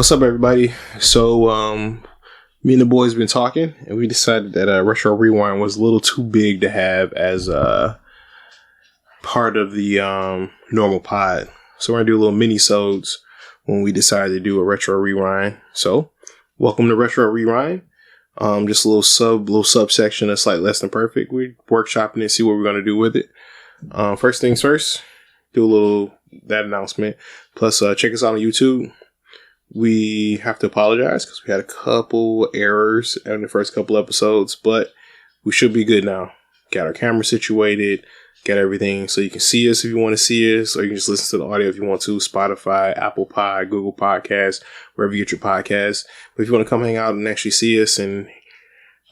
What's up, everybody? So, me and the boys been talking, and we decided that Retro Rewind was a little too big to have as part of the normal pod. So we're gonna do a little mini-sodes when we decided to do a Retro Rewind. So, welcome to Retro Rewind. Just a little subsection that's like less than perfect. We're workshopping and see what we're gonna do with it. First things first, do a little that announcement. Plus, check us out on YouTube. We have to apologize because we had a couple errors in the first couple episodes, but we should be good now. Got our camera situated, got everything so you can see us if you want to see us, or you can just listen to the audio if you want to. Spotify, Apple Pod, Google Podcasts, wherever you get your podcasts. But if you want to come hang out and actually see us and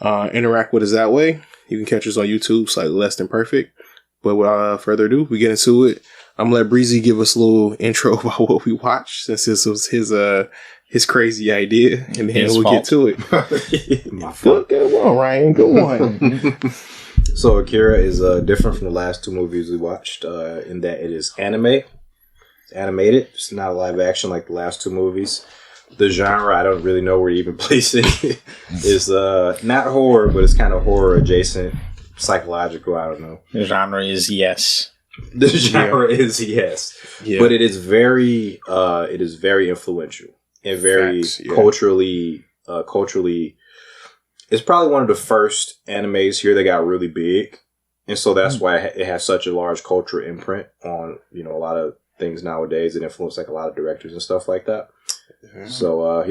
interact with us that way, you can catch us on YouTube, slightly less than perfect. But without further ado, we get into it. I'm gonna let Breezy give us a little intro about what we watched, since this was his crazy idea, and then we'll get to it. My fault. Go on, Ryan. Go on. So Akira is different from the last two movies we watched in that it is anime. It's animated. It's not live action like the last two movies. The genre, I don't really know where to even place it. Is not horror, but it's kind of horror adjacent, psychological. I don't know. The genre is yes. The genre is yes, but it is very influential and very culturally. It's probably one of the first animes here that got really big, and so that's why it has such a large cultural imprint on a lot of things nowadays. It influenced like a lot of directors and stuff like that. So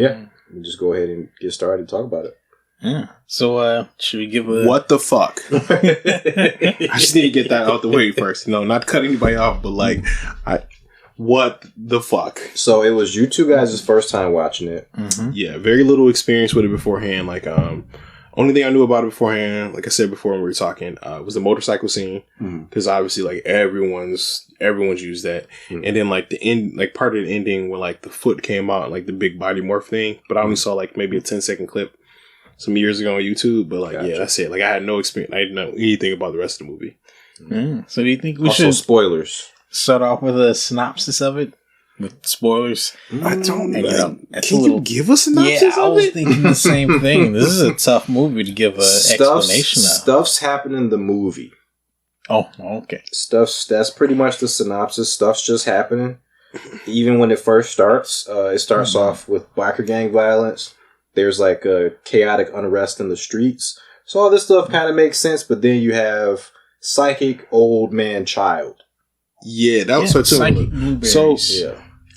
we just go ahead and get started and talk about it. Yeah. So, should we give a... What the fuck? I just need to get that out the way first. Not cut anybody off, but what the fuck? So, it was you two guys' first time watching it. Mm-hmm. Yeah, very little experience with it beforehand. Only thing I knew about it beforehand, like I said before when we were talking, was the motorcycle scene. Because obviously, everyone's used that. Mm-hmm. And then, the end, part of the ending when, the foot came out, the big body morph thing. But I only saw, maybe a 10-second clip some years ago on YouTube, but gotcha. That's it. I had no experience. I didn't know anything about the rest of the movie. So do you think we also should spoilers? Start off with a synopsis of it with spoilers. I don't know. Can you give a synopsis of it? I was thinking the same thing. This is a tough movie to give an explanation of. Stuff's happening in the movie. Oh, okay. That's pretty much the synopsis. Stuff's just happening. Even when it first starts, it starts off with biker gang violence. There's a chaotic unrest in the streets. So all this stuff kind of makes sense, but then you have psychic old man child. Yeah, that was too. So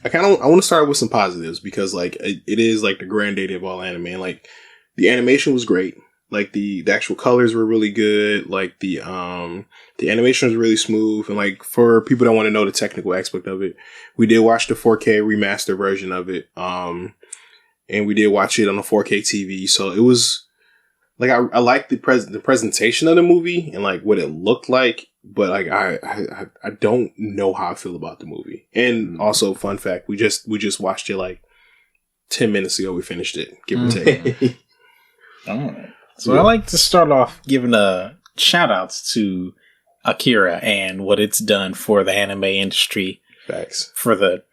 I want to start with some positives because it is the granddaddy of all anime. And, the animation was great. The actual colors were really good. The animation was really smooth. And for people that want to know the technical aspect of it, we did watch the 4K remaster version of it. And we did watch it on a 4K TV. So it was I liked the presentation of the movie and what it looked like, but I don't know how I feel about the movie. And also, fun fact, we just watched it 10 minutes ago. We finished it, give or take. So I like to start off giving shout outs to Akira and what it's done for the anime industry. Facts. For the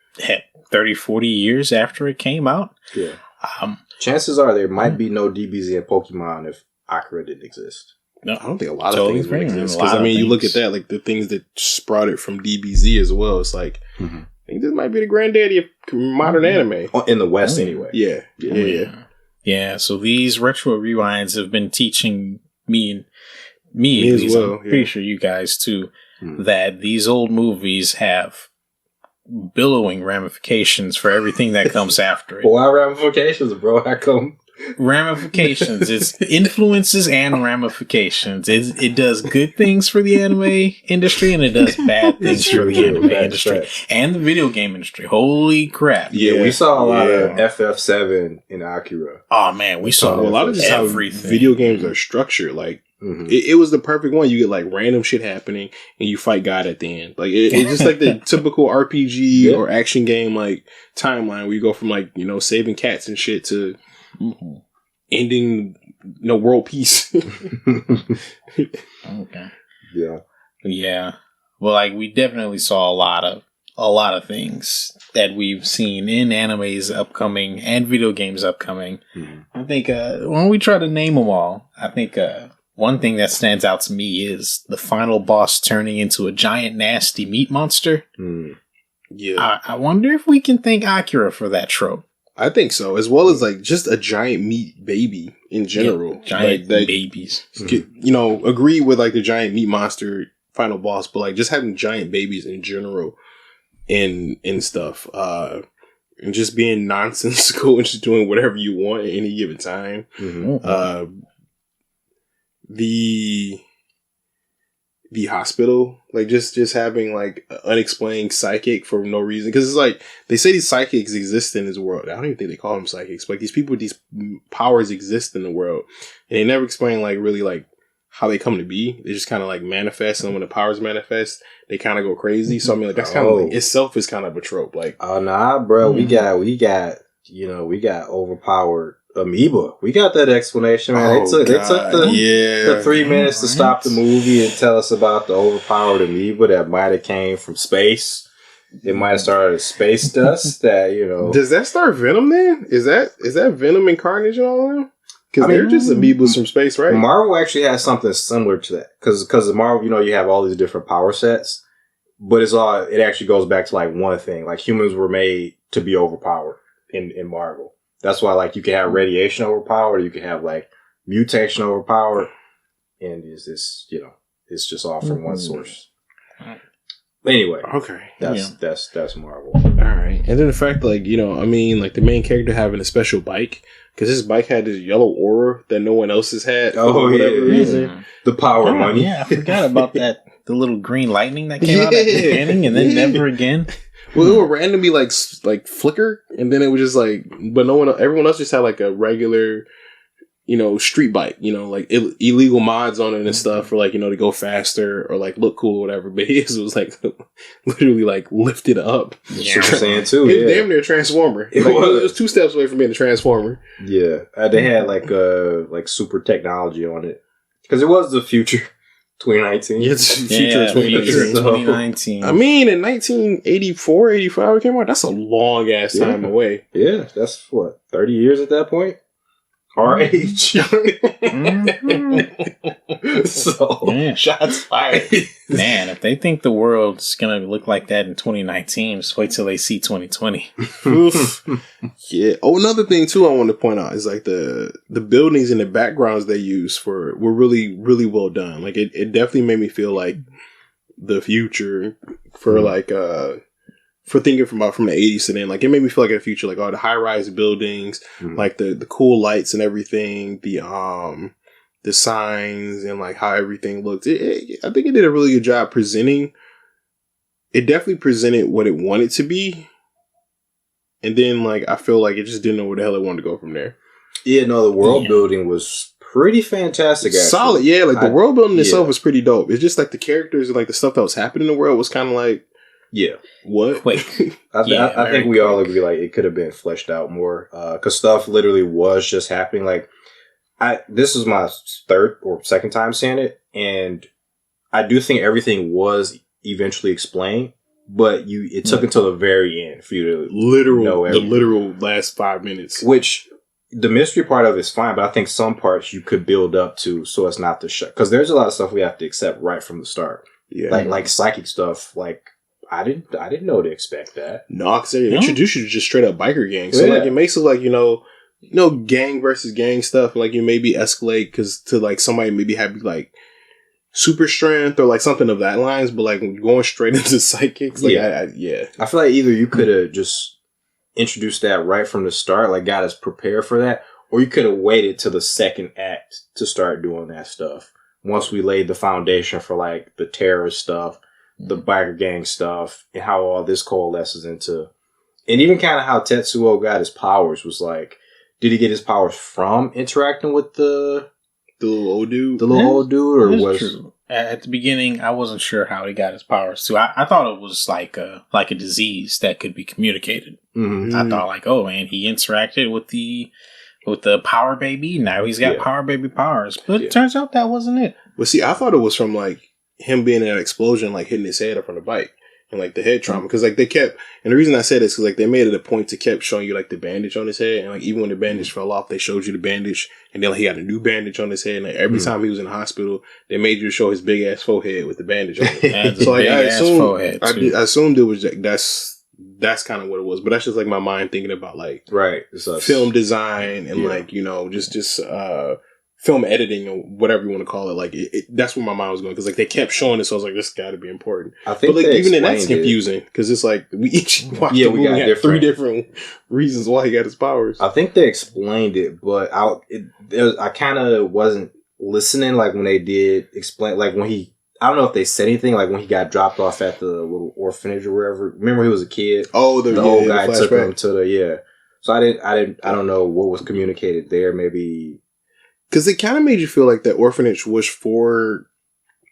30, 40 years after it came out. Yeah. Chances are there might be no DBZ and Pokemon if Akira didn't exist. No, I don't think a lot of things would exist. Because you look at that, the things that sprout it from DBZ as well. It's I think this might be the granddaddy of modern anime in the West, anyway. Yeah. So these retro rewinds have been teaching me as well. I'm pretty sure you guys too, that these old movies have billowing ramifications for everything that comes after it. Why ramifications, bro? How come? Ramifications. It's influences and ramifications. It does good things for the anime industry and it does bad things for the anime industry and the video game industry. Holy crap. Yeah, we saw a lot of FF7 in Akira. Oh man, we saw a lot of just how video games are structured. It was the perfect one. You get random shit happening and you fight God at the end. It's just the typical RPG or action game timeline where you go from saving cats and shit to ending world peace. Okay. Yeah. Well, we definitely saw a lot of things that we've seen in animes upcoming and video games upcoming. I think when we try to name them all, I think one thing that stands out to me is the final boss turning into a giant nasty meat monster. Yeah. I wonder if we can thank Akira for that trope. I think so, as well as like just a giant meat baby in general. Yeah, giant babies. You know, agree with like the giant meat monster final boss, but like just having giant babies in general in stuff. And just being nonsensical and just doing whatever you want at any given time. The hospital, like just having like an unexplained psychic for no reason, because it's like they say these psychics exist in this world. I don't even think they call them psychics, but like these people with these powers exist in the world, and they never explain like really like how they come to be. They just kind of like manifest, and when the powers manifest, they kind of go crazy. So I mean, like that's kind of like itself is kind of a trope. Like, oh nah, bro, we got overpowered amoeba. We got that explanation, man. They took the 3 minutes to stop the movie and tell us about the overpowered amoeba that might have came from space. It might have started as space dust. That does that start Venom? Then is that Venom and Carnage and all of them? Because they're just amoebas from space, right? Marvel actually has something similar to that. Because Marvel, you have all these different power sets, but it actually goes back to like one thing. Like humans were made to be overpowered in Marvel. That's why, like, you can have radiation overpowered, you can have, like, mutation overpowered, and it's just all from one source. But anyway, okay, that's Marvel. All right, and then the fact, like, like the main character having a special bike, because his bike had this yellow aura that no one else has had for whatever reason. The power money. Yeah, I forgot about that. The little green lightning that came out at the beginning, and then never again. Well, it would randomly like flicker, and then it would just like, but everyone else just had like a regular, street bike, like illegal mods on it and stuff for like, to go faster or like look cool or whatever. But his was like literally like lifted up. Yeah, I'm saying too. It was damn near a Transformer. It was 2 steps away from being a Transformer. Yeah, they had like super technology on it because it was the future. 2019. Yeah, it's future of 2019. I mean, in 1984, 85 it came out. That's a long ass time away. Yeah, that's what, 30 years at that point? Our age. So, shots fired. Man, if they think the world's going to look like that in 2019, just wait till they see 2020. Yeah. Oh, another thing too I want to point out is like the buildings and the backgrounds they use were really, really well done. Like it definitely made me feel like the future for like for thinking from the 80s to then. Like it made me feel like a future, like all the high rise buildings, like the cool lights and everything, the signs and like how everything looked. I think it did a really good job presenting. It definitely presented what it wanted to be. And then, like, I feel like it just didn't know where the hell it wanted to go from there. Yeah, no, the world building was pretty fantastic, actually. Solid, yeah. Like, the world building itself was pretty dope. It's just, like, the characters and, like, the stuff that was happening in the world was kind of like, what? Wait. I think we all agree, like, it could have been fleshed out more. Because stuff literally was just happening. Like, this is my 3rd or 2nd time saying it. And I do think everything was eventually explained. But it took until the very end for you to know everything. The literal last 5 minutes. Which, the mystery part of it is fine, but I think some parts you could build up to so as not to shock. Because there's a lot of stuff we have to accept right from the start. Yeah. Like psychic stuff. Like, I didn't know to expect that. No, because they introduce you to just straight up biker gangs. So, like, it makes it like, gang versus gang stuff. Like, you maybe escalate because to, like, somebody maybe have, like, super strength or like something of that lines, but like going straight into psychics, like I feel like either you could have just introduced that right from the start, like got us prepared for that, or you could have waited till the 2nd act to start doing that stuff. Once we laid the foundation for like the terrorist stuff, the biker gang stuff, and how all this coalesces into, and even kind of how Tetsuo got his powers was like, did he get his powers from interacting with the little old dude? The little old dude, or was true. At the beginning, I wasn't sure how he got his powers too. I thought it was like a disease that could be communicated. Mm-hmm. I thought like, oh man, he interacted with the power baby. Now he's got power baby powers. But it turns out that wasn't it. Well, see, I thought it was from like him being in an explosion, like hitting his head up on the bike. and like the head trauma, because like they kept, and the reason I said this is like they made it a point to kept showing you like the bandage on his head, and like even when the bandage fell off, they showed you the bandage, and then like, he had a new bandage on his head, and like every time he was in the hospital, they made you show his big ass forehead with the bandage on it. So like I assumed it was that's kind of what it was, but that's just like my mind thinking about like film design and like, you know, just film editing or whatever you want to call it. Like that's where my mind was going, because like they kept showing it, so I was like, this got to be important. I think, but like even then, that's confusing because it's like we each watched the movie, we got three different reasons why he got his powers. I think they explained it, but I kind of wasn't listening. Like when they did explain, like when I don't know if they said anything, like when he got dropped off at the little orphanage or wherever. Remember he was a kid? Oh, the old guy took him to the So I don't know what was communicated there. Maybe. Because it kind of made you feel like that orphanage was for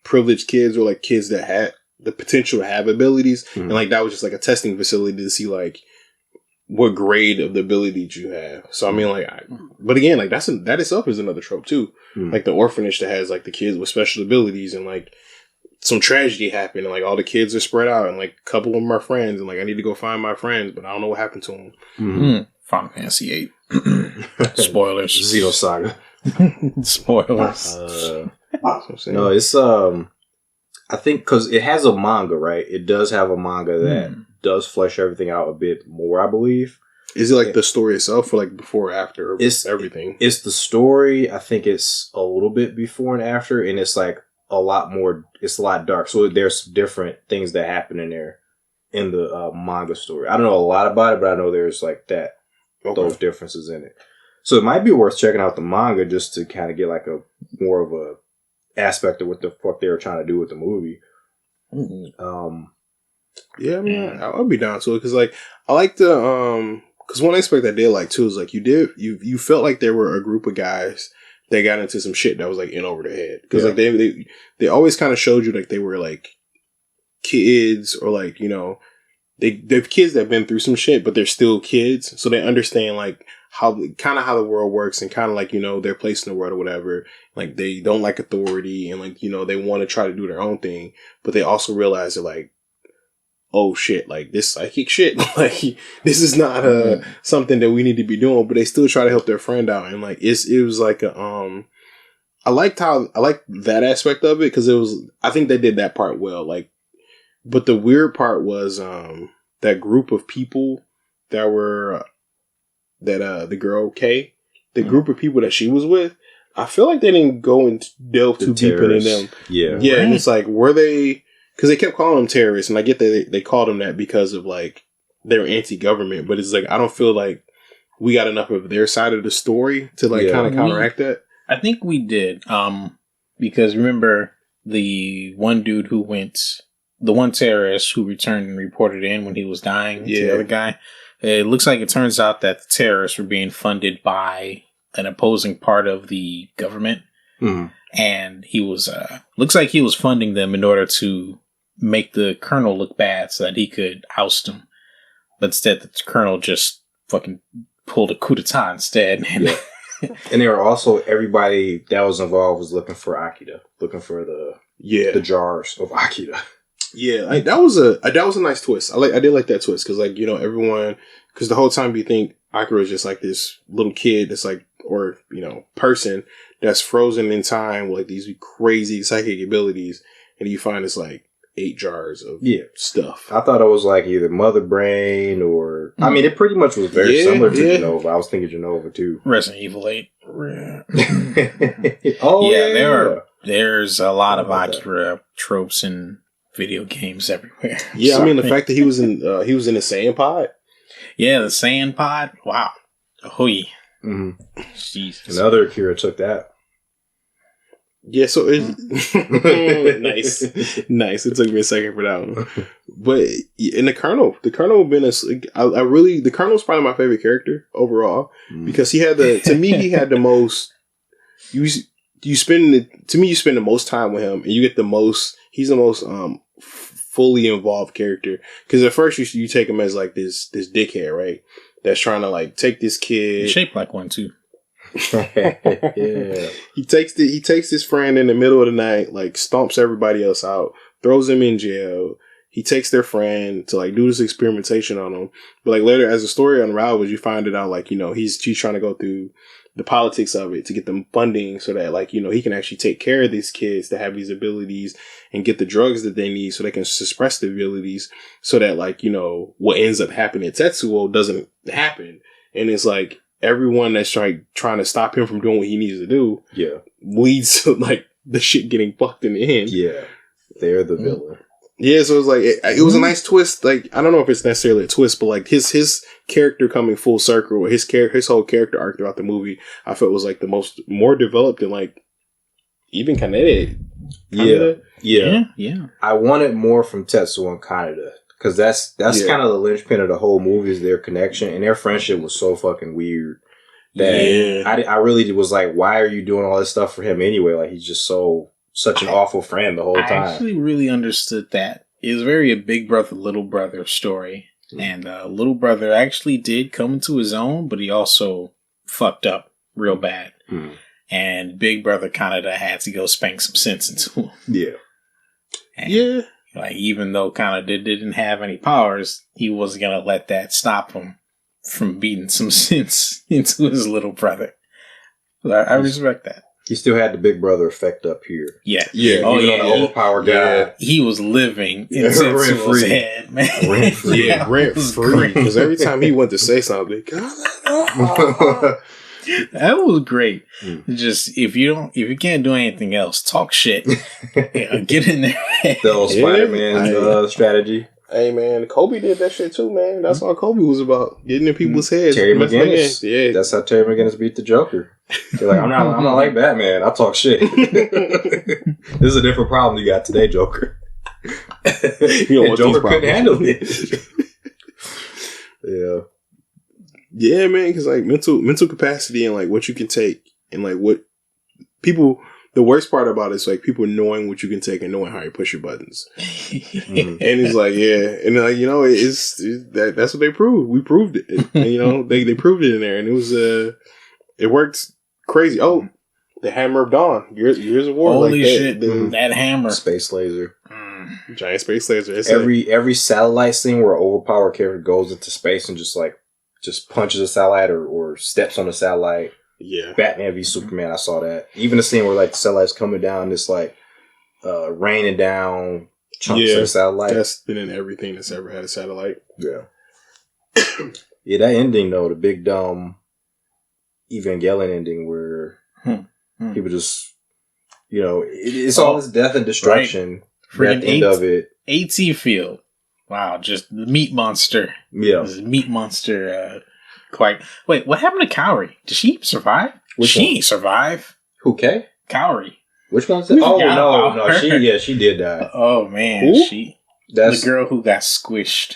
privileged kids or like kids that had the potential to have abilities. Mm-hmm. And like that was just like a testing facility to see like what grade of the abilities you have. So I mean like, but again, like that itself is another trope too. Mm-hmm. Like the orphanage that has like the kids with special abilities, and like some tragedy happened and like all the kids are spread out and like a couple of them are friends, and like I need to go find my friends, but I don't know what happened to them. Mm-hmm. Final Fantasy VIII. Spoilers. Xenosaga. Spoilers. No, it's I think because it has a manga, right? It does have a manga that does flesh everything out a bit more, I believe. Is it like the story itself, or like before or after? Or it's everything. It's the story. I think it's a little bit before and after, and it's like a lot more. It's a lot dark. So there's different things that happen in there in the manga story. I don't know a lot about it, but I know there's like that. Okay. Those differences in it. So it might be worth checking out the manga just to kind of get like a more of a aspect of what the fuck they were trying to do with the movie. Mm-hmm. Yeah, I mean, I'll be down to it because like I like the because one aspect I did like too is like you felt like there were a group of guys that got into some shit that was like in over their head, because like they always kind of showed you like they were like kids, or like, you know, they're kids that have been through some shit, but they're still kids, so they understand like how the world works, and kind of like, you know, their place in the world or whatever. Like they don't like authority, and like, you know, they want to try to do their own thing, but they also realize that like, oh shit, like this psychic shit, like this is not something that we need to be doing, but they still try to help their friend out, and like it was like a I liked that aspect of it, because I think they did that part well, like. But the weird part was that group of people that were the girl Kay, the group of people that she was with. I feel like they didn't go and delve too deep into them. Yeah, right. And it's like, were they? Because they kept calling them terrorists, and I get that they called them that because of like they're anti-government. But it's like I don't feel like we got enough of their side of the story to like kind of counteract that. I think we did, because remember the one dude who went. The one terrorist who returned and reported in when he was dying, the other guy, it looks like it turns out that the terrorists were being funded by an opposing part of the government. Mm-hmm. And he was, looks like he was funding them in order to make the colonel look bad so that he could oust him. But instead, the colonel just fucking pulled a coup d'etat instead. And they were also, everybody that was involved was looking for Akira, looking for the jars of Akira. Yeah, like, that was a nice twist. I did like that twist, because like, you know, everyone, because the whole time you think Akira is just like this little kid that's like, or, you know, person that's frozen in time with like these crazy psychic abilities, and you find it's like 8 jars of stuff. I thought it was like either Mother Brain or I mean, it pretty much was very similar to Genova. I was thinking Genova too. Resident Evil 8. There's a lot of Akira tropes and video games everywhere. Yeah, I mean the fact that he was in the sand pod. Yeah, the sand pod. Wow. Ahoy. Mm-hmm. Jesus. Another Akira took that. Yeah, so it's nice. It took me a second for that one, but in the Colonel been the Colonel's probably my favorite character overall, because he had he had the most. You spend the most time with him, and you get the most. He's the most fully involved character, because at first you take him as like this dickhead, right? That's trying to like take this kid. He's shaped like one too. Yeah. He takes his friend in the middle of the night, like stomps everybody else out, throws him in jail, he takes their friend to like do this experimentation on them. But like later, as the story unravels, you find it out like, you know, he's trying to go through the politics of it to get them funding so that like, you know, he can actually take care of these kids that have these abilities and get the drugs that they need so they can suppress the abilities so that like, you know, what ends up happening at Tetsuo doesn't happen. And it's like everyone that's trying to stop him from doing what he needs to do leads to like the shit getting fucked in the end. Yeah. They're the villain. Yeah, so it was like it was a nice twist. Like I don't know if it's necessarily a twist, but like his character coming full circle, or his whole character arc throughout the movie, I felt was like the more developed and like even kinetic. Yeah. I wanted more from Tetsuo and Kaneda because that's kind of the linchpin of the whole movie is their connection, and their friendship was so fucking weird that I really was like, why are you doing all this stuff for him anyway? Like he's just such an awful friend the whole time. I actually really understood that. It was very a big brother, little brother story. And little brother actually did come into his own, but he also fucked up real bad. And big brother Kaneda had to go spank some sense into him. Yeah. And, like, even though Kaneda didn't have any powers, he wasn't going to let that stop him from beating some sense into his little brother. I respect that. He still had the big brother effect up here. Yeah. Oh, yeah. The overpowered guy. He was living in Tetsuo's head, man. Rent free. Because every time he went to say something, that was great. Just if you can't do anything else, talk shit. Get in there. The old Spider-Man strategy. Hey man, Kobe did that shit too, man. That's all Kobe was about, getting in people's heads. Terry McGinnis. Yeah, that's how Terry McGinnis beat the Joker. They're like, I'm not like Batman. I talk shit. This is a different problem you got today, Joker. You know, Joker couldn't handle it. Yeah, man. Because like mental capacity and like what you can take and like what people. The worst part about it is like people knowing what you can take and knowing how you push your buttons. And it's like, and like, you know, that's what they proved. We proved it. And, you know, they proved it in there, and it was it worked crazy. Oh, the Hammer of Dawn, Years of War. Holy shit, that hammer, space laser, giant space laser. It's every satellite scene where an overpowered character goes into space and just punches a satellite or steps on a satellite. Yeah, Batman v Superman. I saw that. Even the scene where like the satellite's coming down, it's like raining down chunks of satellite. That's been in everything that's ever had a satellite. Yeah. Yeah, that ending though, the big dumb Evangelion ending where people just, you know, it's all this death and destruction. Right. At the end of it, AT field. Wow, just the meat monster. Yeah, this meat monster. Wait, what happened to Kaori? Did she survive? She ain't survive. Who, Kay? Kaori. Which one's that? Oh, no. She did die. Oh, man. Who? That's the girl who got squished.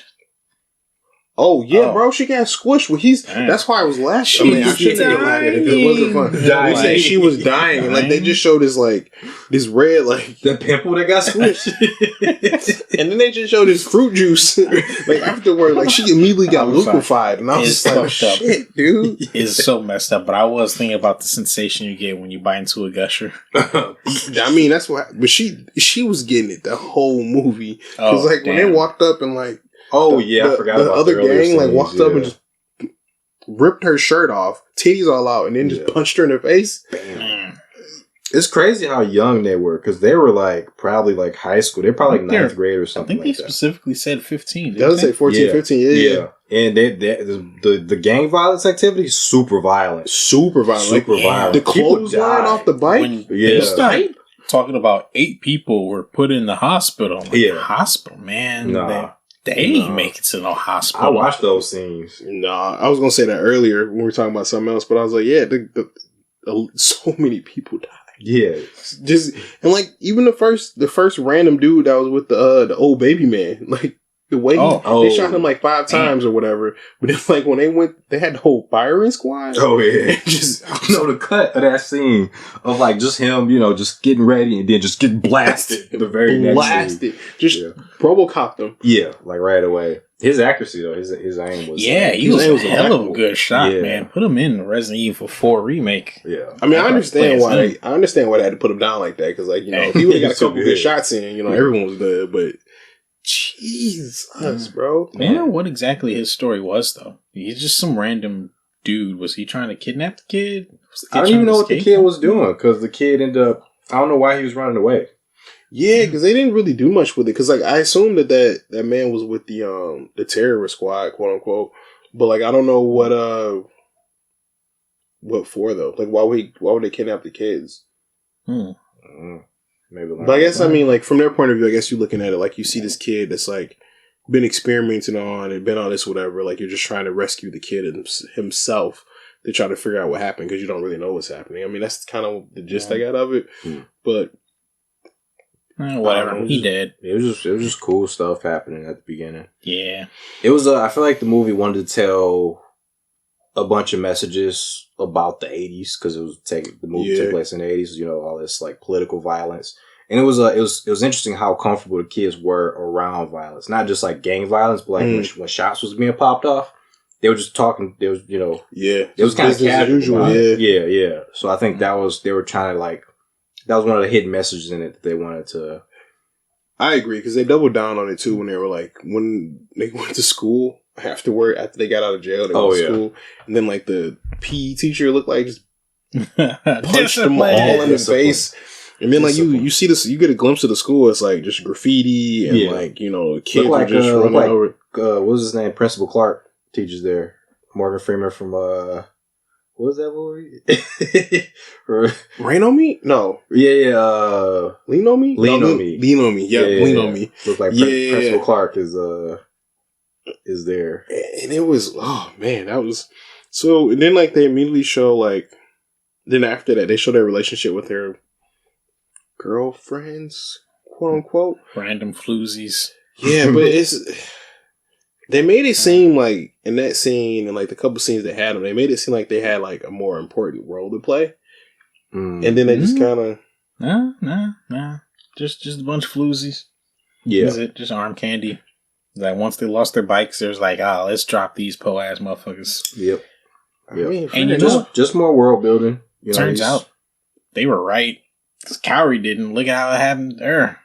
Oh, yeah, bro. She got squished. Well, that's why I was laughing. I mean, I shouldn't have laughed at it because it wasn't fun. They said she was dying. And, like, they just showed this, like, this red, like... The pimple that got squished. And then they just showed this fruit juice. Like, afterward, like, she immediately got liquefied. And I was just like, shit, dude. It's so messed up. But I was thinking about the sensation you get when you bite into a gusher. I mean, that's what... But she was getting it the whole movie. Because, like, when they walked up and, like... I forgot about the other gang. Like walked up and just ripped her shirt off, titties all out, and then just punched her in the face. Bam. It's crazy how young they were because they were like probably like high school. They're probably like ninth grade or something. I think they specifically said 15. Does say 14, 15? Yeah. And the gang violence activity is super violent. The clothesline off the bike. They started talking about 8 people were put in the hospital. Like, hospital, man. Nah. They ain't make it to no hospital. I watched those scenes. Nah, I was gonna say that earlier when we were talking about something else, but I was like, so many people died. Yeah, just and like even the first random dude that was with the old baby man, like the way they shot him like 5 times or whatever. But then like when they went, they had the whole firing squad. Oh yeah, just the cut of that scene of like just him, you know, just getting ready and then just getting blasted. The very next scene. Just Robocop them. Yeah, like right away. His accuracy though, his aim was he was a hell of a good shot, man. Put him in the Resident Evil 4 remake. Yeah, I mean, I understand why they had to put him down like that because, like, you know, if he would have got a couple good shots in, you know, everyone was good. But Jesus, bro. I don't know what exactly his story was, though. He's just some random dude. Was he trying to kidnap the kid? I don't even know what the kid was doing, because the kid ended up... I don't know why he was running away. Yeah, because they didn't really do much with it. Because like I assumed that man was with the terrorist squad, quote unquote. But like I don't know what for though. Like why would they kidnap the kids? Maybe. But I guess I mean like from their point of view, I guess you're looking at it like you see this kid that's like been experimenting on and been on this whatever. Like you're just trying to rescue the kid himself. To try to figure out what happened because you don't really know what's happening. I mean that's kind of the gist I got of it. But. Whatever, he did. It was just cool stuff happening at the beginning. Yeah, it was. I feel like the movie wanted to tell a bunch of messages about the '80s because the movie took place in the '80s. You know, all this like political violence, and it was interesting how comfortable the kids were around violence, not just like gang violence, but like when shots was being popped off, they were just talking. They was it was kind of casual. Yeah. So I think they were trying to like. That was one of the hidden messages in it that they wanted to... I agree, because they doubled down on it, too, when they were like... When they went to school after they got out of jail, they went to school. And then, like, the PE teacher looked like just punched them all in the face. And then, like, you see this... You get a glimpse of the school, it's, like, just graffiti and, like, you know, kids are just running over... what was his name? Principal Clark teaches there. Morgan Freeman from... What was that movie? Rain on Me? No. Yeah. Lean on Me? Lean on Me. Lean on Me. Yeah, Lean on Me. Look like Principal Clark is there. And it was, oh man, that was so. And then like they immediately show like, then after that they show their relationship with their girlfriends, quote unquote, random floozies. Yeah, but they made it seem like in that scene and like the couple scenes they had them, they made it seem like they had like a more important role to play. And then they just kind of no, just a bunch of floozies. Yeah, is it just arm candy? Like once they lost their bikes, there's like, oh, let's drop these po ass motherfuckers. Yep. I mean, and just more world building. Turns out they were right. This Cowrie didn't. Look at how it happened there.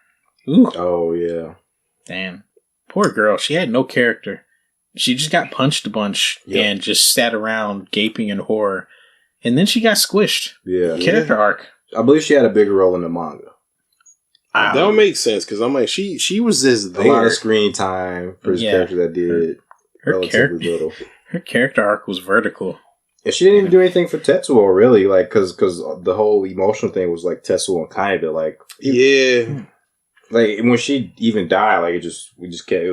Ooh. Oh yeah. Damn. Poor girl. She had no character. She just got punched a bunch and just sat around gaping in horror. And then she got squished. Yeah. Character arc. I believe she had a bigger role in the manga. That would make sense because I'm like, she was just there. A lot of screen time for this character that did relatively little. Her character arc was vertical. And she didn't even do anything for Tetsuo, really, like, because the whole emotional thing was like Tetsuo and Kaida, like, like when she even died, like it was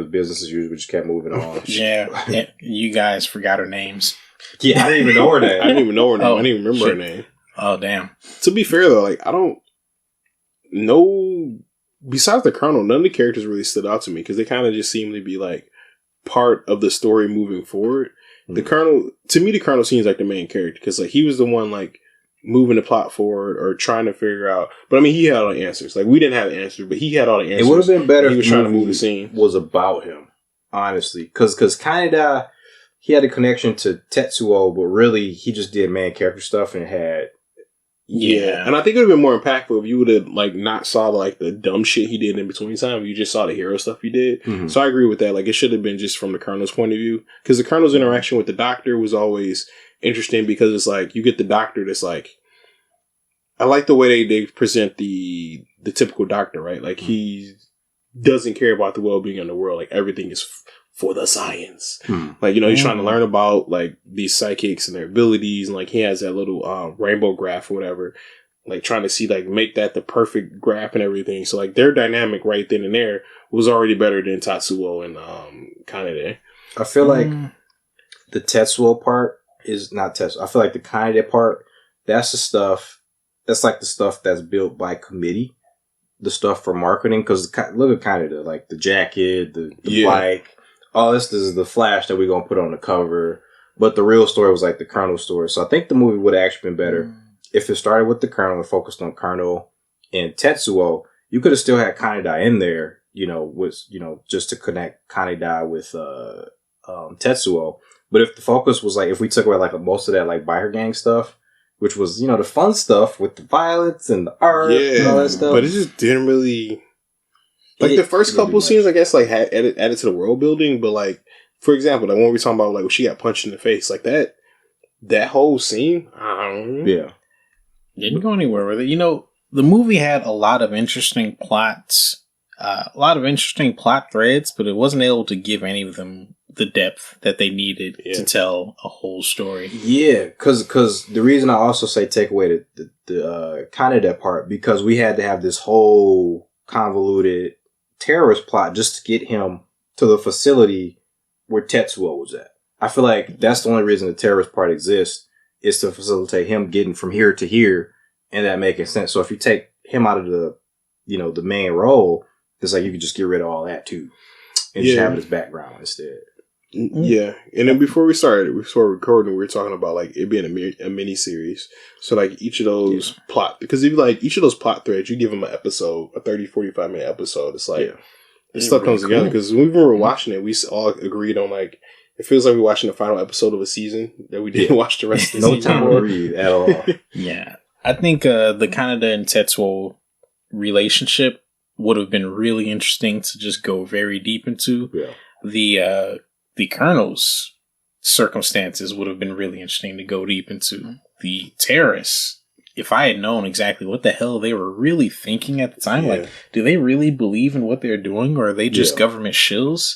business as usual. We just kept moving on. Yeah, you guys forgot her names. Yeah, I didn't even know her name. I didn't even remember her name. Oh damn! To be fair though, like I don't know. Besides the Colonel, none of the characters really stood out to me because they kind of just seemed to be like part of the story moving forward. Mm-hmm. The Colonel seems like the main character because like he was the one like moving the plot forward or trying to figure out. But I mean, he had all the answers. Like we didn't have the answers, but he had all the answers. It would have been better if he was trying to move the scene. Was about him, honestly, because Kaneda, he had a connection to Tetsuo, but really he just did main character stuff and had. Yeah, and I think it would have been more impactful if you would have like not saw like the dumb shit he did in between time. You just saw the hero stuff he did. Mm-hmm. So I agree with that. Like it should have been just from the Colonel's point of view because the Colonel's interaction with the Doctor was always interesting because it's like you get the Doctor that's like. I like the way they present the typical Doctor, right? Like he doesn't care about the well-being of the world. Like everything is for the science. Like, you know, he's trying to learn about like these psychics and their abilities. And like he has that little rainbow graph or whatever, like trying to see, like make that the perfect graph and everything. So like their dynamic right then and there was already better than Tatsuo and Kaneda. I feel like the Tetsuo part is not Tetsuo. I feel like the Kaneda part, that's the stuff. That's like the stuff that's built by committee. The stuff for marketing. Because look at Kaneda, like the jacket, the bike. Oh, this is the flash that we're going to put on the cover. But the real story was like the Colonel story. So I think the movie would have actually been better if it started with the Colonel and focused on Colonel and Tetsuo. You could have still had Kaneda in there, just to connect Kaneda with Tetsuo. But if the focus was like, if we took away like most of that like biker gang stuff, which was, the fun stuff with the violence and the art and all that stuff. But it just didn't really... Like the first couple scenes, I guess, like had added to the world building. But like, for example, like when we were talking about like when she got punched in the face, like that whole scene, I don't know. Yeah, didn't go anywhere with it. You know, the movie had a lot of interesting plots, a lot of interesting plot threads, but it wasn't able to give any of them the depth that they needed to tell a whole story. Yeah, because the reason I also say take away the kind of that part, because we had to have this whole convoluted terrorist plot just to get him to the facility where Tetsuo was at. I feel like that's the only reason the terrorist part exists, is to facilitate him getting from here to here, and that making sense. So if you take him out of the main role, it's like you could just get rid of all that too, and just have his background instead. Yeah, and then before we started recording, we were talking about like it being a mini series. So like each of those plot, because if you like each of those plot threads, you give them an episode, a 30, 45 minute episode. It's like this stuff comes together. Because when we were watching it, we all agreed on like it feels like we're watching the final episode of a season that we didn't watch the rest of the season. No time to read at all. Yeah, I think the Kaneda and Tetsuo relationship would have been really interesting to just go very deep into. Yeah. The Colonel's circumstances would have been really interesting to go deep into. The terrorists, if I had known exactly what the hell they were really thinking at the time, like, do they really believe in what they're doing, or are they just government shills?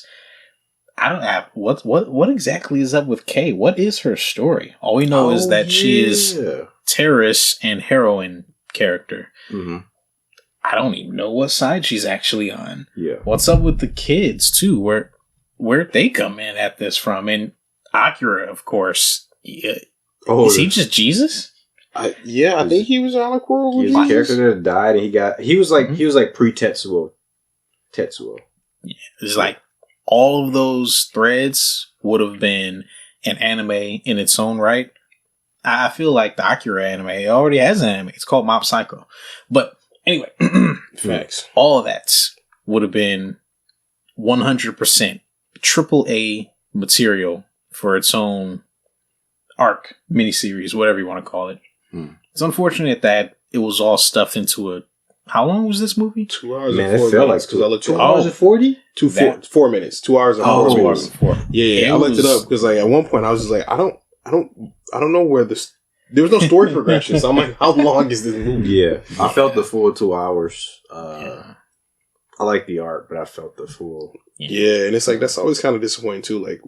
I don't have what exactly is up with Kay? What is her story? All we know is that she is terrorist and heroine character. Mm-hmm. I don't even know what side she's actually on. Yeah. What's up with the kids too? Where'd they come in at this from? And Akira, of course. Is he just Jesus? I think he was on a quarrel with Jesus. He was a character that died, and he was like pre-Tetsuo. Tetsuo. Yeah, it's like all of those threads would have been an anime in its own right. I feel like the Akira anime already has an anime. It's called Mob Psycho. But anyway, facts. All of that would have been 100% AAA material for its own arc, miniseries, whatever you want to call it. It's unfortunate that it was all stuffed into a... How long was this movie? 2 hours Man, and 4 it felt minutes. like 2 hours and 40? 4 minutes. 2 hours and 4 minutes. Yeah, I looked it up because like at one point I was just like, I don't know where this... There was no story progression, so I'm like, how long is this movie? Yeah, I felt the full 2 hours. I like the art, but I felt the full... Yeah, and it's like, that's always kind of disappointing too. Like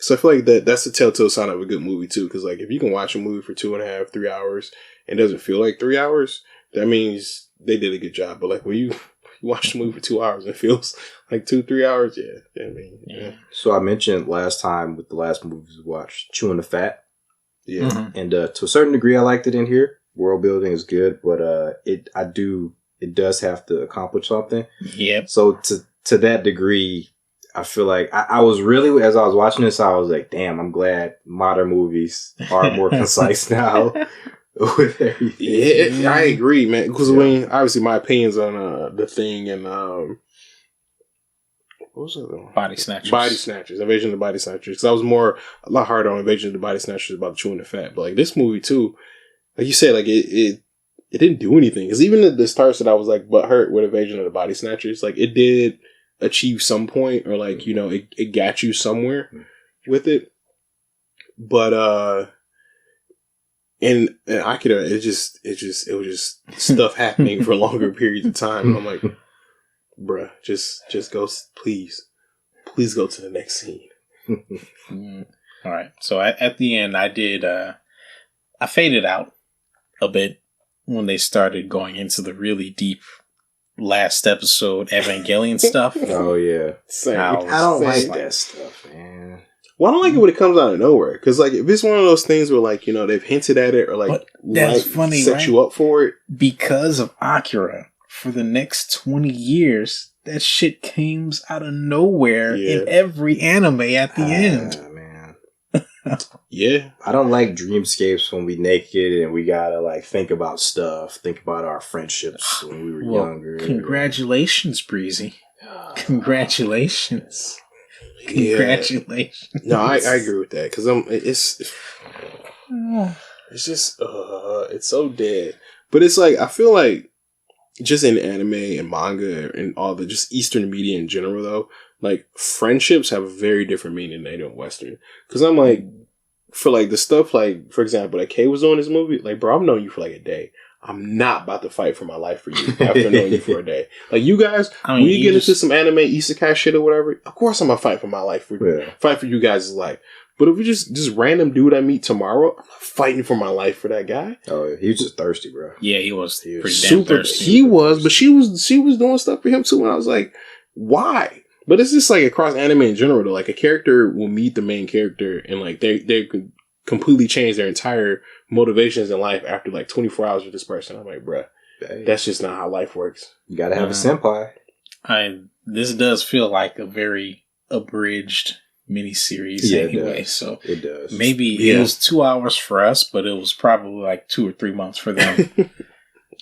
so I feel like that's the telltale sign of a good movie too. Because like if you can watch a movie for 2.5, 3 hours and it doesn't feel like 3 hours, that means they did a good job. But like when you watch the movie for 2 hours and it feels like 2-3 hours, yeah. So I mentioned last time with the last movies we watched, Chewing the Fat. Yeah. Mm-hmm. And to a certain degree I liked it in here. World building is good, but it does have to accomplish something. Yep. So to that degree, I feel like I was really, as I was watching this, I was like, damn, I'm glad modern movies are more concise now with everything. Yeah, I agree, man. Because obviously my opinions on The Thing and what was the other one? Body Snatchers. Invasion of the Body Snatchers. Because I was a lot harder on Invasion of the Body Snatchers about Chewing the Fat. But like this movie too, like you said, like it didn't do anything. Because even at the starts that I was like butthurt with Invasion of the Body Snatchers, like it did achieve some point, or like, it got you somewhere with it. But in Akira, it was just stuff happening for longer periods of time. And I'm like, bruh, just go, please go to the next scene. All right. So at the end, I faded out a bit when they started going into the really deep last episode Evangelion stuff. Oh yeah, I don't like that stuff, man. Well, I don't like it when it comes out of nowhere. Because like if it's one of those things where like they've hinted at it or like that's funny, set right? you up for it because of Akira. For the next 20 years, that shit comes out of nowhere in every anime at the end. Man. Yeah. I don't like dreamscapes when we naked and we gotta like think about stuff, think about our friendships when we were younger. Congratulations, Breezy. Congratulations. Yeah. Congratulations. No, I agree with that. Because it's just, it's so dead. But it's like, I feel like just in anime and manga and all the just Eastern media in general, though, like friendships have a very different meaning than they do in Western. Because I'm like, for like the stuff like, for example, that Kay was on this movie, like, bro, I've known you for like a day. I'm not about to fight for my life for you after knowing you for a day. Like, you guys, when you get into some anime isekai shit or whatever, of course I'm gonna fight for my life fight for you guys' life. But if we just random dude I meet tomorrow, I'm not fighting for my life for that guy. Oh, yeah. He was just thirsty, bro. Yeah, he was pretty super damn thirsty. He was, but she was doing stuff for him too, and I was like, why? But it's just like across anime in general, though. Like, a character will meet the main character, and like they could completely change their entire motivations in life after like 24 hours with this person. I'm like, bruh, that's just not how life works. You gotta have a senpai. This does feel like a very abridged miniseries anyway. So it does. Maybe it was 2 hours for us, but it was probably like 2 or 3 months for them.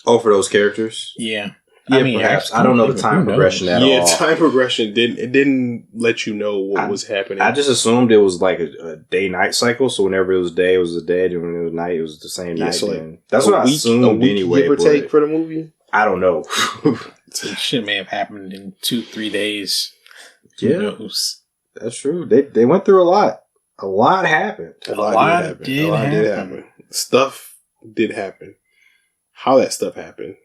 Oh, for those characters? Yeah. Yeah, I mean, perhaps. I don't know the time progression at all. Yeah, time progression didn't let you know what was happening. I just assumed it was like a day-night cycle. So whenever it was day, it was a day. And when it was night, it was the same night. So like that's what I assumed anyway. Give or take for the movie? I don't know. Shit may have happened in 2-3 days. Yeah, who knows? That's true. They went through a lot. A lot happened. A lot did happen. Stuff did happen. How that stuff happened,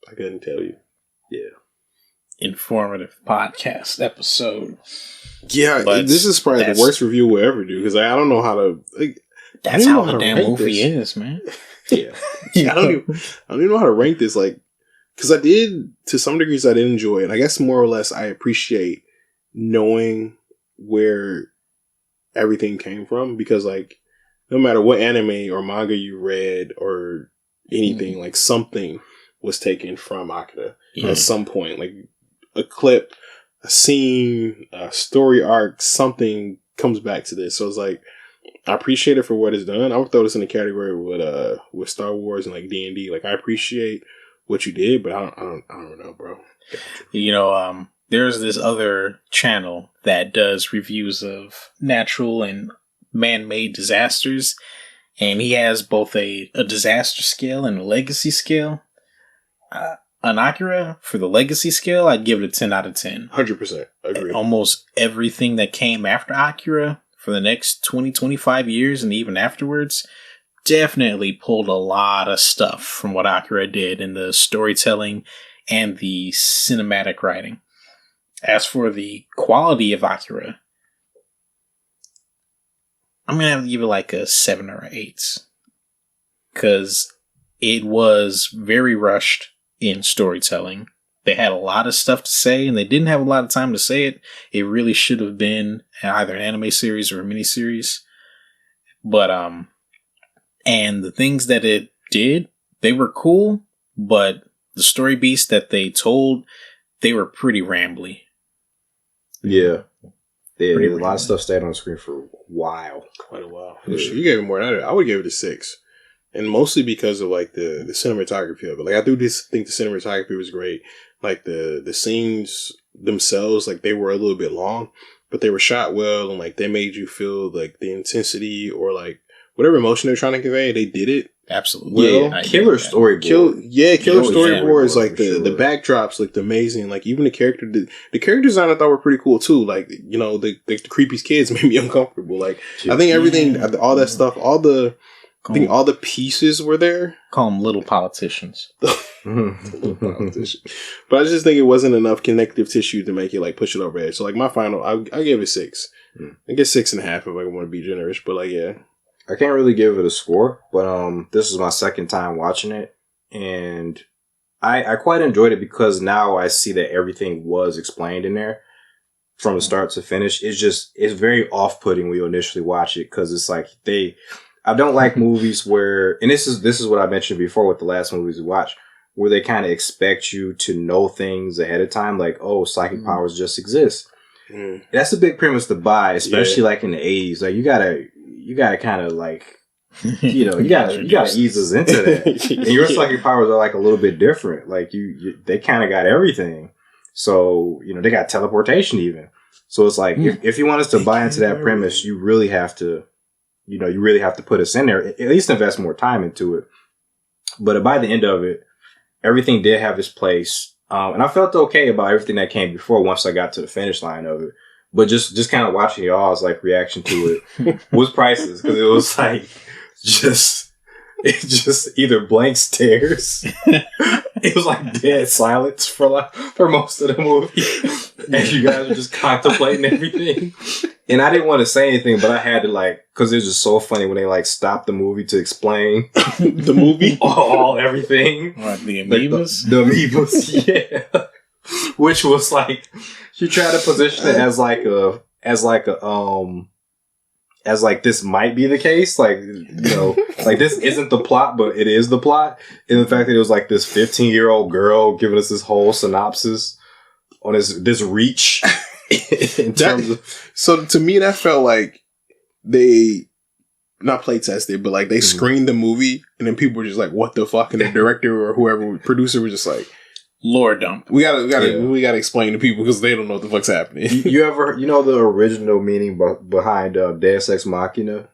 I couldn't tell you. Yeah. Informative podcast episode. Yeah, but this is probably the worst review we'll ever do, because I don't know how to. Like, that's how the damn movie is, man. Yeah. I don't even know how to rank this. Like, because I did, to some degrees, I did enjoy it. I guess more or less I appreciate knowing where everything came from, because like, no matter what anime or manga you read or anything, like something was taken from Akira at some point, like a clip, a scene, a story arc, something comes back to this. So it's like, I appreciate it for what it's done. I would throw this in the category with Star Wars and like D&D. Like, I appreciate what you did, but I don't know, bro. You know, there's this other channel that does reviews of natural and man-made disasters, and he has both a disaster scale and a legacy scale. On Akira, for the legacy scale, I'd give it a 10 out of 10. 100%. Agree. Almost everything that came after Akira for the next 20, 25 years and even afterwards definitely pulled a lot of stuff from what Akira did in the storytelling and the cinematic writing. As for the quality of Akira, I'm going to have to give it like a 7 or an 8. Because it was very rushed in storytelling. They had a lot of stuff to say, and they didn't have a lot of time to say it. It really should have been either an anime series or a miniseries. But, and the things that it did, they were cool, but the story beats that they told, they were pretty rambly. Yeah. A lot of stuff stayed on the screen for a while. Quite a while. Yeah. You gave it more than I would give it a 6. And mostly because of like the cinematography of it. Like, I do think the cinematography was great. Like the scenes themselves, like they were a little bit long, but they were shot well, and like they made you feel like the intensity or like whatever emotion they're trying to convey. They did it absolutely. Well, killer storyboard. Killer storyboards. Like the backdrops looked amazing. Like even the character design I thought were pretty cool too. Like, you know, the creepy kids made me uncomfortable. Like, I think everything, all that stuff, all the pieces were there. Call them little politicians. Little politicians. But I just think it wasn't enough connective tissue to make it like push it over there. So like my final, I gave it 6. I guess 6.5 if I want to be generous. But like, yeah. I can't really give it a score, but this is my second time watching it, and I quite enjoyed it because now I see that everything was explained in there from the start to finish. It's very off-putting when you initially watch it, because it's like I don't like movies where, and this is what I mentioned before with the last movies we watched, where they kind of expect you to know things ahead of time, like, oh, psychic powers just exist. That's a big premise to buy, especially like in the 80s. Like, you gotta kind of like, you know, you gotta ease us into that. And your psychic powers are like a little bit different. Like they kind of got everything. So, you know, they got teleportation even. So it's like, if you want us to buy into that premise, you really have to put us in there, at least invest more time into it. But by the end of it, everything did have its place. And I felt okay about everything that came before once I got to the finish line of it. But just kind of watching y'all's like reaction to it was priceless because it was like just either blank stares. It was like dead silence for most of the movie, and you guys were just contemplating everything. And I didn't want to say anything, but I had to because it was just so funny when they stopped the movie to explain the movie, everything. What, the amoebas? The amoebas, yeah. Which was she tried to position it as this might be the case, this isn't the plot, but it is the plot. And the fact that it was this 15-year-old girl giving us this whole synopsis on this reach in terms of. So to me, that felt like they not play tested, but they screened the movie, and then people were just like, "What the fuck?" And the director or whoever producer was just like, lore dump. We gotta explain to people because they don't know what the fuck's happening. You ever the original meaning behind Deus Ex Machina?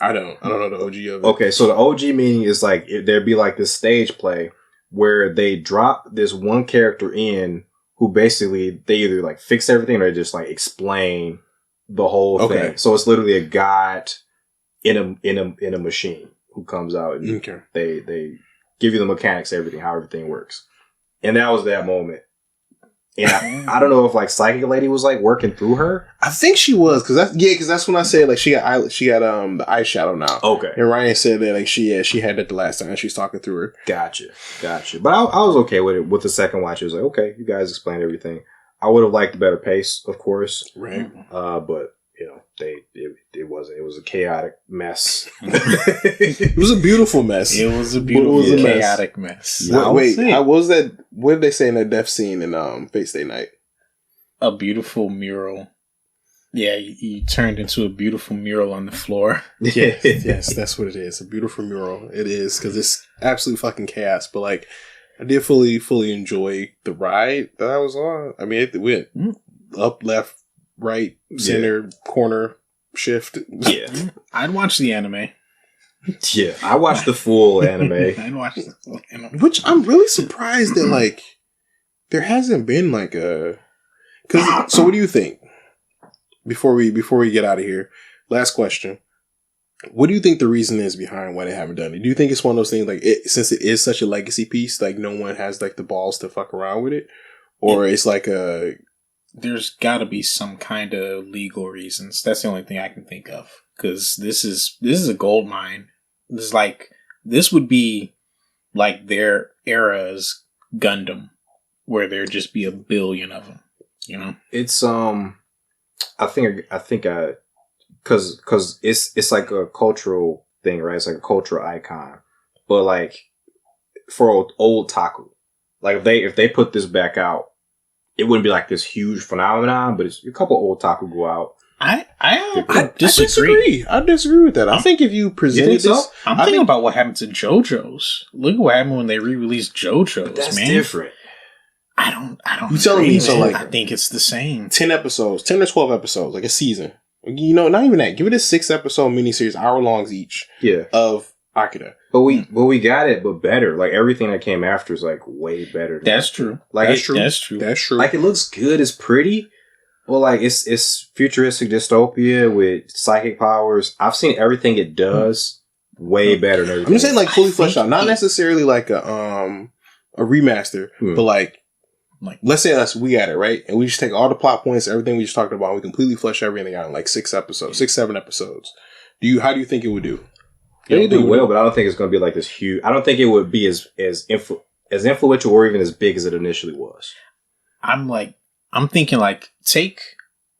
I don't know the OG of it. Okay, so the OG meaning is there'd be this stage play where they drop this one character in who basically they either fix everything or just explain the whole thing. So it's literally a god in a machine who comes out and they give you the mechanics, everything, how everything works. And that was that moment. And I don't know if Psychic Lady was working through her. I think she was because that's when I said she got the eyeshadow now. Okay. And Ryan said that she had that the last time she was talking through her. Gotcha. But I was okay with it. With the second watch, it was okay, you guys explained everything. I would have liked a better pace, of course. Right. But it wasn't. It was a chaotic mess. It was a beautiful mess. It was a beautiful chaotic mess. What was that? What did they say in that death scene in Face Day Night? A beautiful mural. Yeah, you turned into a beautiful mural on the floor. Yes, that's what it is. A beautiful mural. It is because it's absolute fucking chaos. But I did fully enjoy the ride that I was on. I mean, it went up, left, right, center, corner, shift. Yeah. I'd watch the anime. Yeah. I watched the full anime. I'd watch the full anime. Which I'm really surprised that there hasn't been so what do you think? Before we get out of here, last question. What do you think the reason is behind why they haven't done it? Do you think it's one of those things since it is such a legacy piece, no one has the balls to fuck around with it? Or it's there's got to be some kind of legal reasons. That's the only thing I can think of. Because this is a gold mine. This would be their era's Gundam, where there'd just be a billion of them. You know, it's I think because it's a cultural thing, right? It's a cultural icon, but for old taku, if they put this back out, it wouldn't be this huge phenomenon, but it's a couple old taku go out. I disagree. I disagree with that. I think if you presented this, I'm thinking about what happened to JoJo's. Look at what happened when they re-released JoJo's. That's man. Different. I don't. You telling me so? I think it's the same. 10 episodes, 10 or 12 episodes, a season. Not even that. Give it a 6-episode miniseries, hour longs each. Yeah. Of Akira. But we got it, but better. Everything that came after is way better. That's true. That's true. That's true. It looks good. It's pretty. Well, it's futuristic dystopia with psychic powers. I've seen everything it does way better than everything. I'm just saying fully fleshed out, not necessarily a remaster, but let's say we got it right, and we just take all the plot points, everything we just talked about, we completely flesh everything out in 6 episodes, 7 episodes. How do you think it would do? It would do well, but I don't think it's going to be this huge. I don't think it would be as influential or even as big as it initially was. I'm thinking take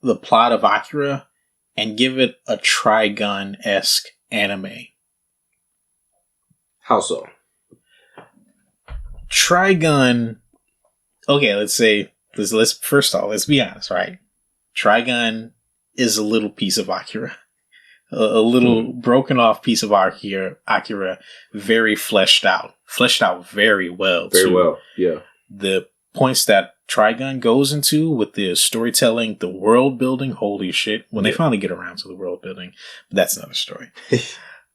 the plot of Akira and give it a Trigun-esque anime. How so? Trigun. Okay, let's first off, let's be honest, right? Trigun is a little piece of Akira. A little broken off piece of Akira, very fleshed out very well. Very well, yeah. The points that Trigun goes into with the storytelling, the world building, holy shit. When they finally get around to the world building, but that's another story.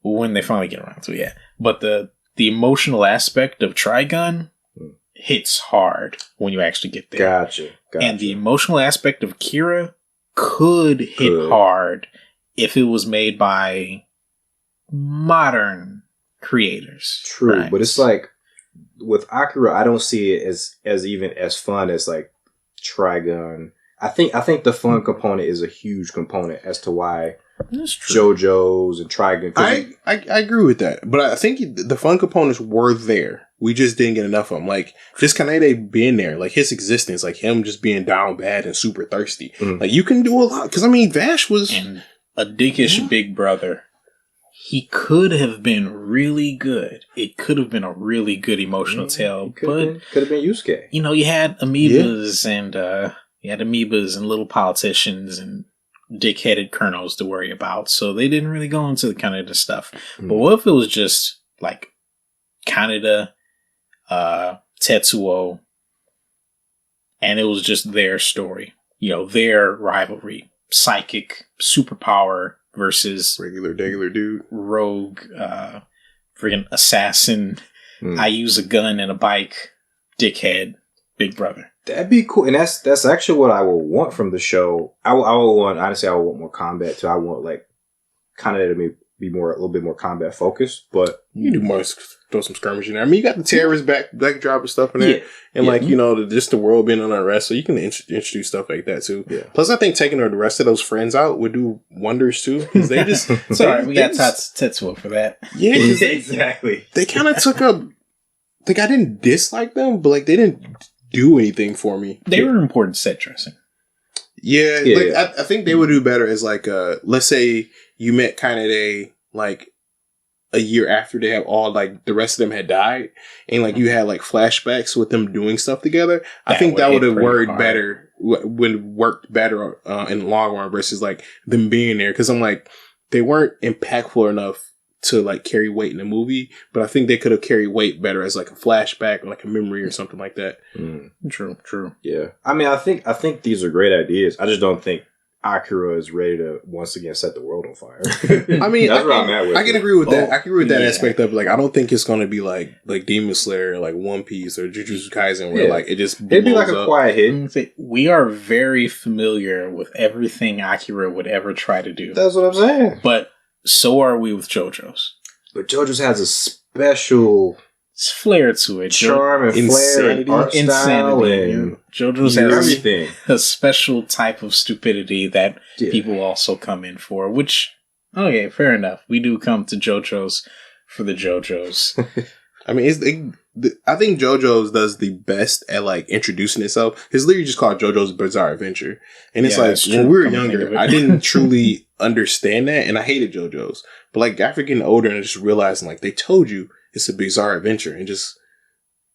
When they finally get around to it, yeah. But the the emotional aspect of Trigun hits hard when you actually get there. Gotcha. And the emotional aspect of Akira could hit hard if it was made by modern creators. True, right? but it's like with Akira, I don't see it as even as fun as like Trigun. I think the fun component is a huge component as to why JoJo's and Trigun. I agree with that, but I think the fun components were there. We just didn't get enough of them. Like, just Kanade being there, like his existence, like him just being down bad and super thirsty. Like, you can do a lot. Because, I mean, Vash was... And a dickish big brother. He could have been really good. It could have been a really good emotional tale. But could have been Yusuke. You know, you had amoebas and little politicians and dick-headed colonels to worry about. So they didn't really go into the Kaneda stuff. But what if it was just, like, Kaneda... Tetsuo, and it was just their story, you know, their rivalry, psychic superpower versus regular dude, rogue, friggin' assassin. I use a gun and a bike, dickhead, big brother. That'd be cool, and that's actually what I would want from the show. I would want, honestly, I would want more combat too. I want like kind of to be more a little bit more combat focused, but you do more throw some skirmishing there. I mean, you got the terrorist backdrop and stuff in there, and like you know, just the world being on unrest, so you can introduce stuff like that too. Yeah. Plus, I think taking the rest of those friends out would do wonders too, because they just sorry, we got Tetsuo for that. Yeah, exactly. They kind of took up. Like, I didn't dislike them, but like they didn't do anything for me. They were important set dressing. Yeah, like I think they would do better as like let's say you met Kanade like a year after they have all like the rest of them had died, and like you had like flashbacks with them doing stuff together. I think that would have worked better. Would worked better in the long run versus like them being there, because I'm like they weren't impactful enough to like carry weight in the movie, but I think they could have carried weight better as like a flashback or like a memory or something like that. True. Yeah, I mean, I think these are great ideas. I just don't think Akira is ready to once again set the world on fire. I mean, that's what I'm at with. I can agree with that. I can agree with that aspect of like I don't think it's going to be like Demon Slayer, like One Piece or Jujutsu Kaisen, where like it just it'd be like a quiet hit. We are very familiar with everything Akira would ever try to do. That's what I'm saying. But so are we with JoJo's. But JoJo's has a special flair to it, charm and flair and art style, and JoJo's has everything. A special type of stupidity that people also come in for. Which, okay, fair enough. We do come to JoJo's for the JoJo's. I mean, I think JoJo's does the best at like introducing itself. It's literally just called JoJo's Bizarre Adventure, and it's like when we were younger, I didn't truly understand that, and I hated JoJo's. But like after getting older and just realizing like they told you it's a bizarre adventure, and just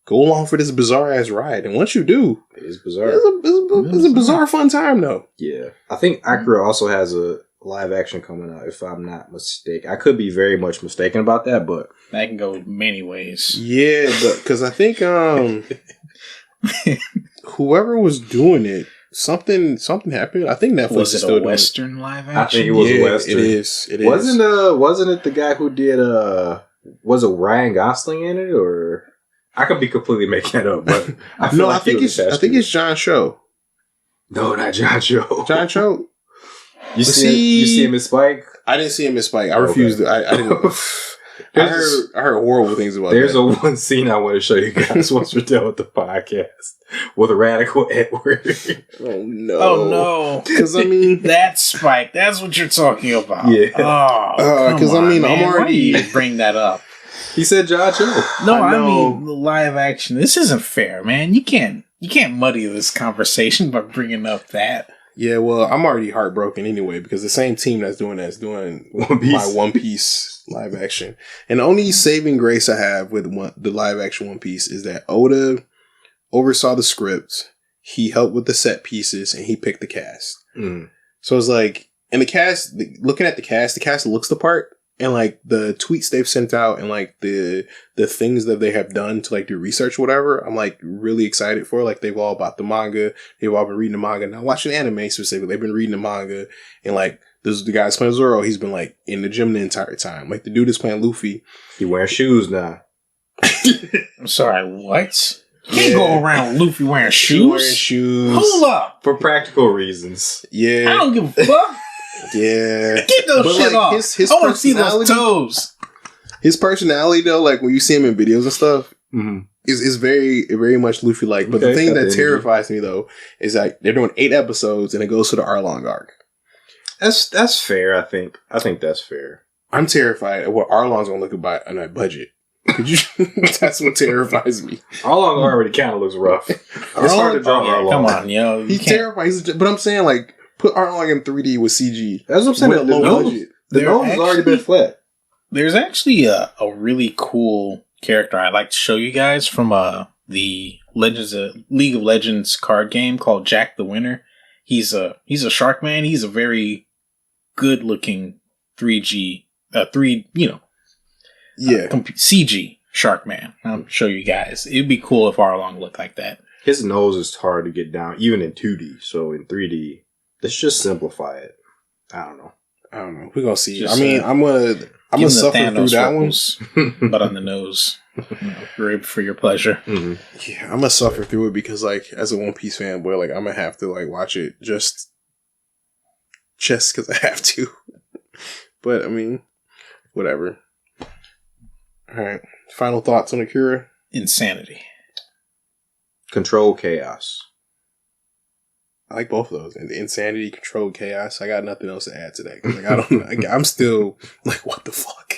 go along for this bizarre ass ride. And once you do, it's bizarre. It's a bizarre fun time though. Yeah, I think Akira also has a live action coming out, if I'm not mistaken. I could be very much mistaken about that, but that can go many ways. Yeah, but because I think whoever was doing it, something happened. I think Netflix was is it still a Western live action? I think it was a Western. It is. Wasn't it the guy who did was it Ryan Gosling in it, or I could be completely making that up, but I think it's John Cho. No, not John Cho. John Cho. You see him as Spike? I didn't see him as Spike. I refused to. I didn't. I heard horrible things about There's one scene I want to show you guys once we're done with the podcast with Radical Edward. Oh no. Oh no. Because I mean, that's Spike. That's what you're talking about. Yeah. Oh, because I mean, I'm already. Why do you bring that up? He said John Cho. No, I mean the live action. This isn't fair, man. You can't muddy this conversation by bringing up that. Yeah, well, I'm already heartbroken anyway because the same team that's doing my One Piece live action. And the only saving grace I have with the live action One Piece is that Oda oversaw the script, he helped with the set pieces, and he picked the cast. So it's like, and the cast, looking at the cast looks the part. And like the tweets they've sent out and like the things that they have done to like do research, whatever, I'm like really excited for. Like they've all bought the manga, they've all been reading the manga, not watching anime specifically. They've been reading the manga, and like the guy's playing Zoro. He's been like in the gym the entire time. Like the dude is playing Luffy. He wearing shoes now. I'm sorry, what? You can't go around with Luffy wearing shoes. Hold up. For practical reasons. Yeah. I don't give a fuck. Yeah. Get those shit off. I want to see those toes. His personality, though, like when you see him in videos and stuff, mm-hmm. is very, very much Luffy-like. But the thing that terrifies me, though, is that they're doing 8 episodes and it goes to the Arlong arc. That's fair, I think. I think that's fair. I'm terrified of what Arlong's going to look about on that budget. Could you? That's what terrifies me. Arlong already kind of looks rough. It's hard to draw Arlong. Come on, yo. He's terrifying. But I'm saying, like, put Arlong in 3D with CG. That's what I'm saying. The nose has already been flat. There's actually a really cool character I'd like to show you guys from the League of Legends card game called Jack the Winner. He's a shark man. He's a very good looking CG shark man. I'll show you guys. It'd be cool if Arlong looked like that. His nose is hard to get down, even in 2D. So in 3D, let's just simplify it. I don't know. We're gonna see. Just, I'm gonna suffer through that one, but on the nose, rib for your pleasure. Mm-hmm. Yeah, I'm gonna suffer through it because, like, as a One Piece fanboy, like, I'm gonna have to like watch it just because I have to. But I mean, whatever. All right. Final thoughts on Akira? Insanity. Control chaos. I like both of those. And the insanity, control, chaos. I got nothing else to add to that. Like, I don't. I'm still like, what the fuck?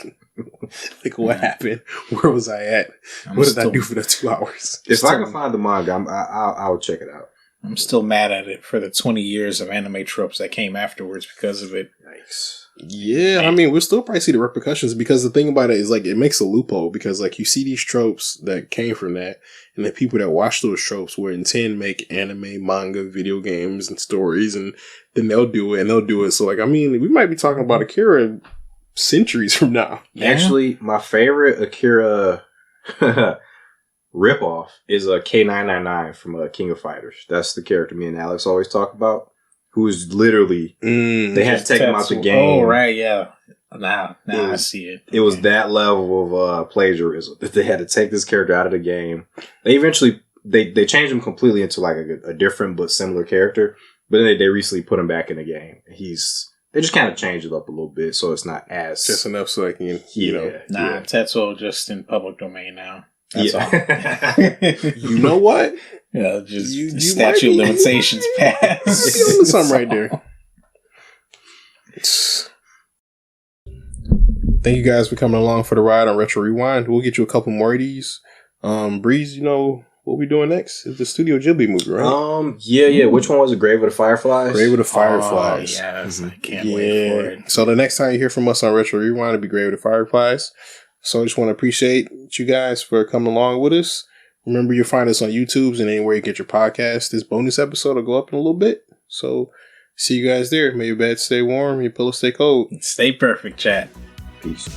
Like, what happened? Where was I at? What did I do for the 2 hours? If I can find the manga, I'll check it out. I'm still mad at it for the 20 years of anime tropes that came afterwards because of it. Nice. Yeah, I mean, we'll still probably see the repercussions because the thing about it is, like, it makes a loophole because, like, you see these tropes that came from that, and the people that watch those tropes will intend make anime, manga, video games, and stories, and then they'll do it. So, like, I mean, we might be talking about Akira centuries from now. Yeah. Actually, my favorite Akira ripoff is a K999 from King of Fighters. That's the character me and Alex always talk about. Who's literally they had to take him out the game. Oh right, yeah. Now I see it. It was that level of plagiarism that they had to take this character out of the game. They eventually they changed him completely into like a different but similar character. But then they recently put him back in the game. They just kind of changed it up a little bit so it's not as just enough so I can Tetsuo just in public domain now. That's all. You know what? Yeah, just you statute of limitations pass. You're doing something right there. Thank you guys for coming along for the ride on Retro Rewind. We'll get you a couple more of these. Breeze, you know what we doing next? It's the Studio Ghibli movie, right? Yeah. Which one was it? Grave of the Fireflies? Grave of the Fireflies. Oh, yes. I can't wait for it. So the next time you hear from us on Retro Rewind, it'll be Grave of the Fireflies. So I just want to appreciate you guys for coming along with us. Remember, you'll find us on YouTube and anywhere you get your podcast. This bonus episode will go up in a little bit. So see you guys there. May your bed stay warm, your pillow stay cold. Stay perfect, chat. Peace.